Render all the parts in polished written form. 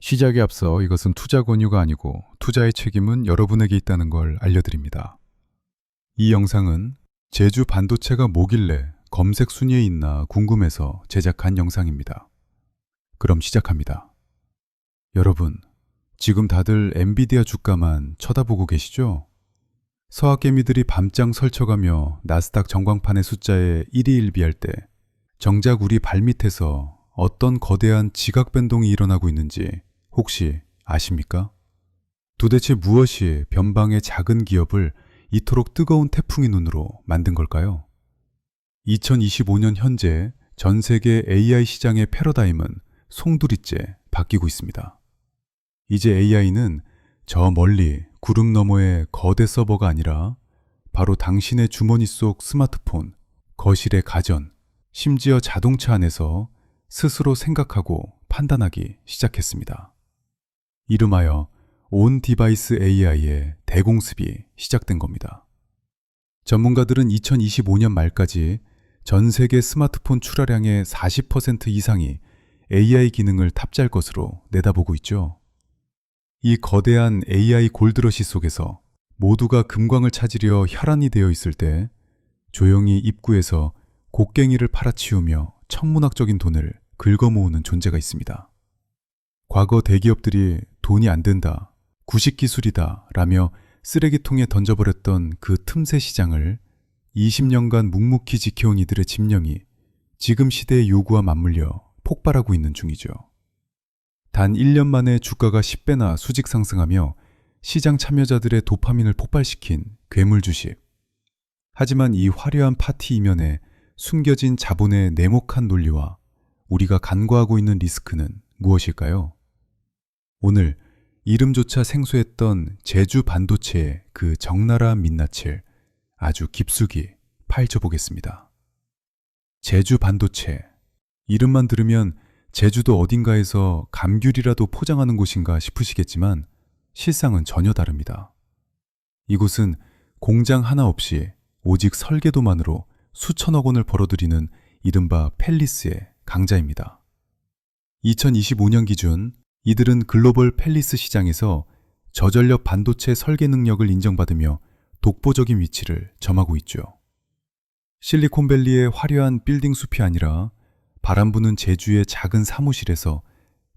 시작에 앞서 이것은 투자 권유가 아니고 투자의 책임은 여러분에게 있다는 걸 알려드립니다. 이 영상은 제주 반도체가 뭐길래 검색 순위에 있나 궁금해서 제작한 영상입니다. 그럼 시작합니다. 여러분, 지금 다들 엔비디아 주가만 쳐다보고 계시죠? 서학개미들이 밤장 설쳐가며 나스닥 전광판의 숫자에 일희일비할 때 정작 우리 발밑에서 어떤 거대한 지각 변동이 일어나고 있는지 혹시 아십니까? 도대체 무엇이 변방의 작은 기업을 이토록 뜨거운 태풍의 눈으로 만든 걸까요? 2025년 현재 전 세계 AI 시장의 패러다임은 송두리째 바뀌고 있습니다. 이제 AI는 저 멀리 구름 너머의 거대 서버가 아니라 바로 당신의 주머니 속 스마트폰, 거실의 가전, 심지어 자동차 안에서 스스로 생각하고 판단하기 시작했습니다. 이름하여 온 디바이스 AI의 대공습이 시작된 겁니다. 전문가들은 2025년 말까지 전 세계 스마트폰 출하량의 40% 이상이 AI 기능을 탑재할 것으로 내다보고 있죠. 이 거대한 AI 골드러시 속에서 모두가 금광을 찾으려 혈안이 되어 있을 때 조용히 입구에서 곡괭이를 팔아치우며 천문학적인 돈을 긁어모으는 존재가 있습니다. 과거 대기업들이 돈이 안 된다, 구식기술이다 라며 쓰레기통에 던져버렸던 그 틈새 시장을 20년간 묵묵히 지켜온 이들의 집념이 지금 시대의 요구와 맞물려 폭발하고 있는 중이죠. 단 1년 만에 주가가 10배나 수직 상승하며 시장 참여자들의 도파민을 폭발시킨 괴물 주식. 하지만 이 화려한 파티 이면에 숨겨진 자본의 냉혹한 논리와 우리가 간과하고 있는 리스크는 무엇일까요? 오늘 이름조차 생소했던 제주 반도체의 그 적나라한 민낯을 아주 깊숙이 파헤쳐 보겠습니다. 제주 반도체. 이름만 들으면 제주도 어딘가에서 감귤이라도 포장하는 곳인가 싶으시겠지만 실상은 전혀 다릅니다. 이곳은 공장 하나 없이 오직 설계도만으로 수천억 원을 벌어들이는 이른바 펠리스의 강자입니다. 2025년 기준 이들은 글로벌 펠리스 시장에서 저전력 반도체 설계 능력을 인정받으며 독보적인 위치를 점하고 있죠. 실리콘밸리의 화려한 빌딩 숲이 아니라 바람 부는 제주의 작은 사무실에서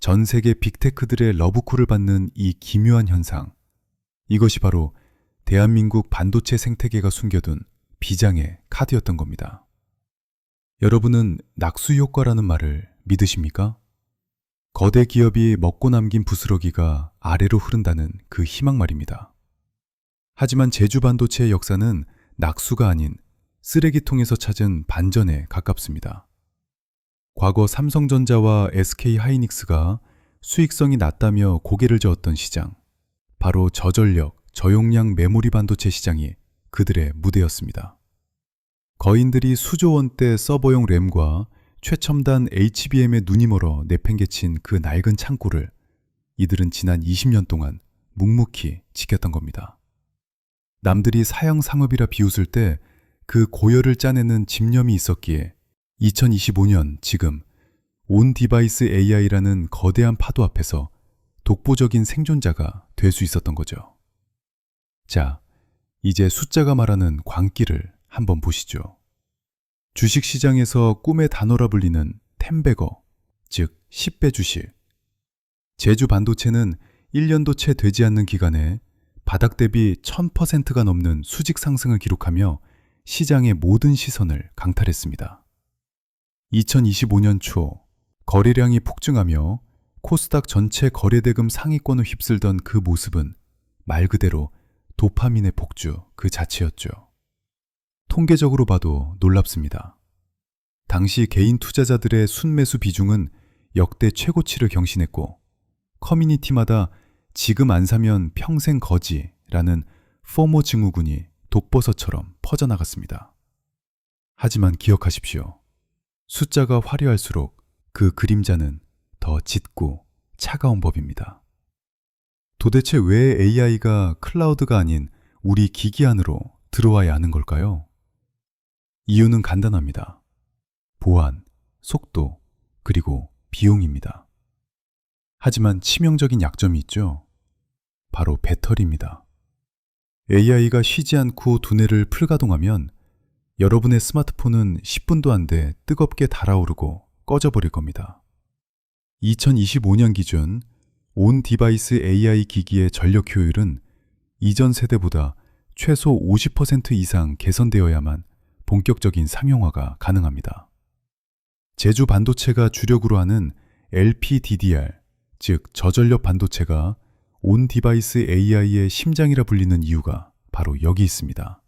전 세계 빅테크들의 러브콜을 받는 이 기묘한 현상. 이것이 바로 대한민국 반도체 생태계가 숨겨둔 비장의 카드였던 겁니다. 여러분은 낙수 효과라는 말을 믿으십니까? 거대 기업이 먹고 남긴 부스러기가 아래로 흐른다는 그 희망 말입니다. 하지만 제주 반도체의 역사는 낙수가 아닌 쓰레기통에서 찾은 반전에 가깝습니다. 과거 삼성전자와 SK하이닉스가 수익성이 낮다며 고개를 저었던 시장, 바로 저전력, 저용량 메모리 반도체 시장이 그들의 무대였습니다. 거인들이 수조 원대 서버용 램과 최첨단 HBM에 눈이 멀어 내팽개친 그 낡은 창고를 이들은 지난 20년 동안 묵묵히 지켰던 겁니다. 남들이 사형 상업이라 비웃을 때 그 고열을 짜내는 집념이 있었기에 2025년 지금 온 디바이스 AI라는 거대한 파도 앞에서 독보적인 생존자가 될 수 있었던 거죠. 자, 이제 숫자가 말하는 광기를 한번 보시죠. 주식시장에서 꿈의 단어라 불리는 10배거, 즉 10배 주식. 제주 반도체는 1년도 채 되지 않는 기간에 바닥 대비 1000%가 넘는 수직 상승을 기록하며 시장의 모든 시선을 강탈했습니다. 2025년 초 거래량이 폭증하며 코스닥 전체 거래대금 상위권을 휩쓸던 그 모습은 말 그대로 도파민의 폭주 그 자체였죠. 통계적으로 봐도 놀랍습니다. 당시 개인 투자자들의 순매수 비중은 역대 최고치를 경신했고 커뮤니티마다 지금 안 사면 평생 거지라는 포모 증후군이 독버섯처럼 퍼져나갔습니다. 하지만 기억하십시오. 숫자가 화려할수록 그 그림자는 더 짙고 차가운 법입니다. 도대체 왜 AI가 클라우드가 아닌 우리 기기 안으로 들어와야 하는 걸까요? 이유는 간단합니다. 보안, 속도, 그리고 비용입니다. 하지만 치명적인 약점이 있죠. 바로 배터리입니다. AI가 쉬지 않고 두뇌를 풀가동하면 여러분의 스마트폰은 10분도 안 돼 뜨겁게 달아오르고 꺼져버릴 겁니다. 2025년 기준 온 디바이스 AI 기기의 전력 효율은 이전 세대보다 최소 50% 이상 개선되어야만 본격적인 상용화가 가능합니다. 제주 반도체가 주력으로 하는 LPDDR, 즉 저전력 반도체가 온 디바이스 AI의 심장이라 불리는 이유가 바로 여기 있습니다.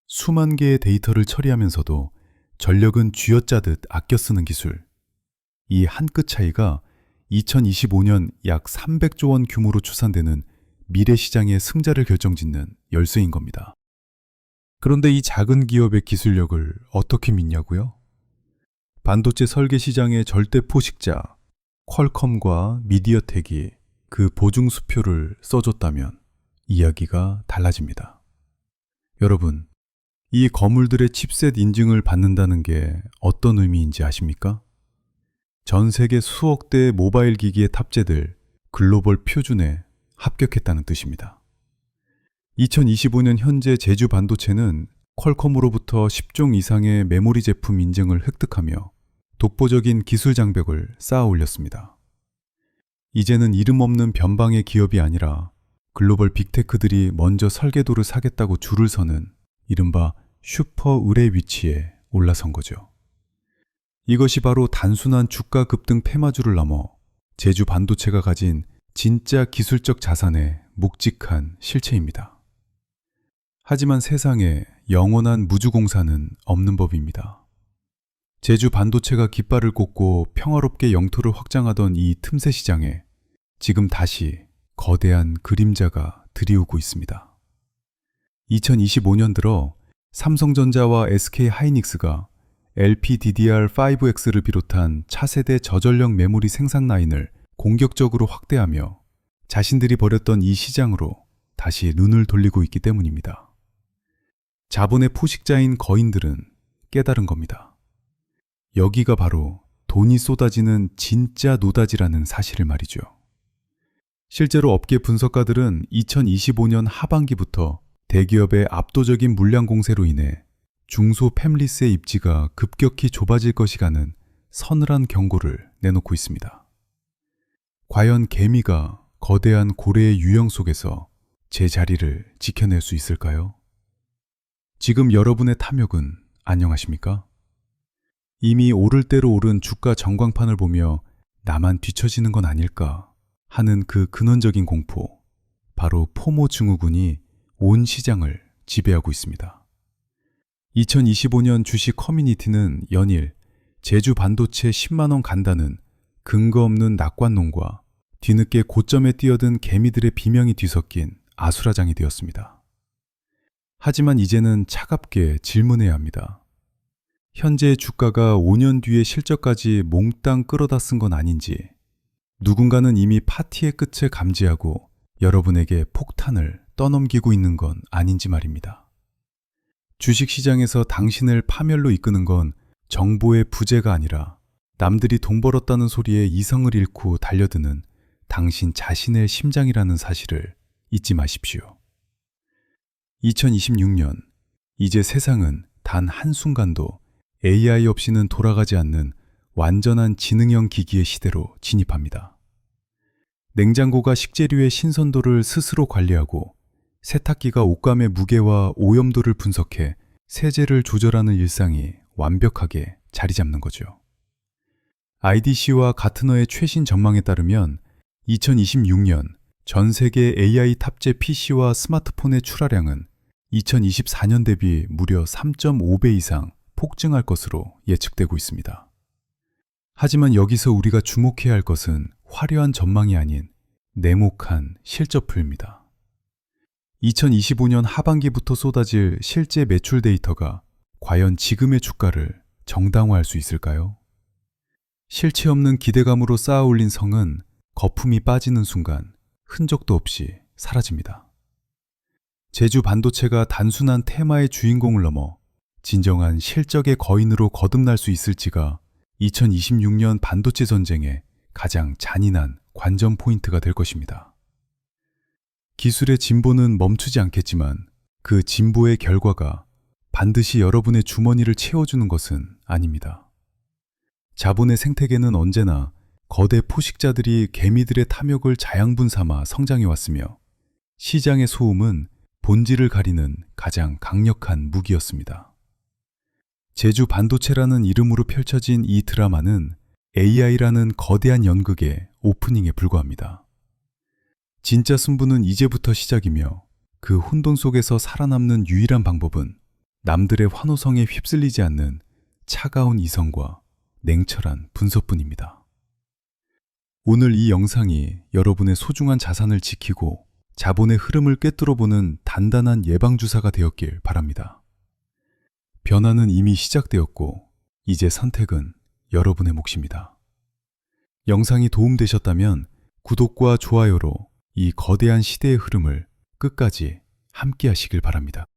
수만 개의 데이터를 처리하면서도 전력은 쥐어짜듯 아껴 쓰는 기술. 이 한 끗 차이가 2025년 약 300조 원 규모로 추산되는 미래 시장의 승자를 결정짓는 열쇠인 겁니다. 그런데 이 작은 기업의 기술력을 어떻게 믿냐고요? 반도체 설계 시장의 절대 포식자 퀄컴과 미디어텍이 그 보증 수표를 써줬다면 이야기가 달라집니다. 여러분, 이 거물들의 칩셋 인증을 받는다는 게 어떤 의미인지 아십니까? 전 세계 수억 대의 모바일 기기에 탑재될 글로벌 표준에 합격했다는 뜻입니다. 2025년 현재 제주 반도체는 퀄컴으로부터 10종 이상의 메모리 제품 인증을 획득하며 독보적인 기술 장벽을 쌓아 올렸습니다. 이제는 이름 없는 변방의 기업이 아니라 글로벌 빅테크들이 먼저 설계도를 사겠다고 줄을 서는 이른바 슈퍼 의뢰 위치에 올라선 거죠. 이것이 바로 단순한 주가 급등 패마주를 넘어 제주 반도체가 가진 진짜 기술적 자산의 묵직한 실체입니다. 하지만 세상에 영원한 무주공사는 없는 법입니다. 제주 반도체가 깃발을 꽂고 평화롭게 영토를 확장하던 이 틈새 시장에 지금 다시 거대한 그림자가 들이오고 있습니다. 2025년 들어 삼성전자와 SK하이닉스가 LPDDR5X를 비롯한 차세대 저전력 메모리 생산 라인을 공격적으로 확대하며 자신들이 버렸던 이 시장으로 다시 눈을 돌리고 있기 때문입니다. 자본의 포식자인 거인들은 깨달은 겁니다. 여기가 바로 돈이 쏟아지는 진짜 노다지라는 사실을 말이죠. 실제로 업계 분석가들은 2025년 하반기부터 대기업의 압도적인 물량 공세로 인해 중소 팹리스의 입지가 급격히 좁아질 것이라는 서늘한 경고를 내놓고 있습니다. 과연 개미가 거대한 고래의 유형 속에서 제 자리를 지켜낼 수 있을까요? 지금 여러분의 탐욕은 안녕하십니까? 이미 오를 대로 오른 주가 전광판을 보며 나만 뒤처지는 건 아닐까 하는 그 근원적인 공포, 바로 포모 증후군이 온 시장을 지배하고 있습니다. 2025년 주식 커뮤니티는 연일 제주 반도체 10만원 간다는 근거 없는 낙관론과 뒤늦게 고점에 뛰어든 개미들의 비명이 뒤섞인 아수라장이 되었습니다. 하지만 이제는 차갑게 질문해야 합니다. 현재의 주가가 5년 뒤의 실적까지 몽땅 끌어다 쓴 건 아닌지, 누군가는 이미 파티의 끝을 감지하고 여러분에게 폭탄을 떠넘기고 있는 건 아닌지 말입니다. 주식시장에서 당신을 파멸로 이끄는 건 정보의 부재가 아니라 남들이 돈 벌었다는 소리에 이성을 잃고 달려드는 당신 자신의 심장이라는 사실을 잊지 마십시오. 2026년, 이제 세상은 단 한순간도 AI 없이는 돌아가지 않는 완전한 지능형 기기의 시대로 진입합니다. 냉장고가 식재료의 신선도를 스스로 관리하고 세탁기가 옷감의 무게와 오염도를 분석해 세제를 조절하는 일상이 완벽하게 자리 잡는 거죠. IDC와 가트너의 최신 전망에 따르면 2026년 전 세계 AI 탑재 PC와 스마트폰의 출하량은 2024년 대비 무려 3.5배 이상 폭증할 것으로 예측되고 있습니다. 하지만 여기서 우리가 주목해야 할 것은 화려한 전망이 아닌 냉혹한 실적표입니다. 2025년 하반기부터 쏟아질 실제 매출 데이터가 과연 지금의 주가를 정당화할 수 있을까요? 실체 없는 기대감으로 쌓아 올린 성은 거품이 빠지는 순간 흔적도 없이 사라집니다. 제주 반도체가 단순한 테마의 주인공을 넘어 진정한 실적의 거인으로 거듭날 수 있을지가 2026년 반도체 전쟁의 가장 잔인한 관전 포인트가 될 것입니다. 기술의 진보는 멈추지 않겠지만 그 진보의 결과가 반드시 여러분의 주머니를 채워주는 것은 아닙니다. 자본의 생태계는 언제나 거대 포식자들이 개미들의 탐욕을 자양분 삼아 성장해 왔으며 시장의 소음은 본질을 가리는 가장 강력한 무기였습니다. 제주 반도체라는 이름으로 펼쳐진 이 드라마는 AI라는 거대한 연극의 오프닝에 불과합니다. 진짜 승부는 이제부터 시작이며 그 혼돈 속에서 살아남는 유일한 방법은 남들의 환호성에 휩쓸리지 않는 차가운 이성과 냉철한 분석뿐입니다. 오늘 이 영상이 여러분의 소중한 자산을 지키고 자본의 흐름을 꿰뚫어보는 단단한 예방주사가 되었길 바랍니다. 변화는 이미 시작되었고 이제 선택은 여러분의 몫입니다. 영상이 도움되셨다면 구독과 좋아요로 이 거대한 시대의 흐름을 끝까지 함께 하시길 바랍니다.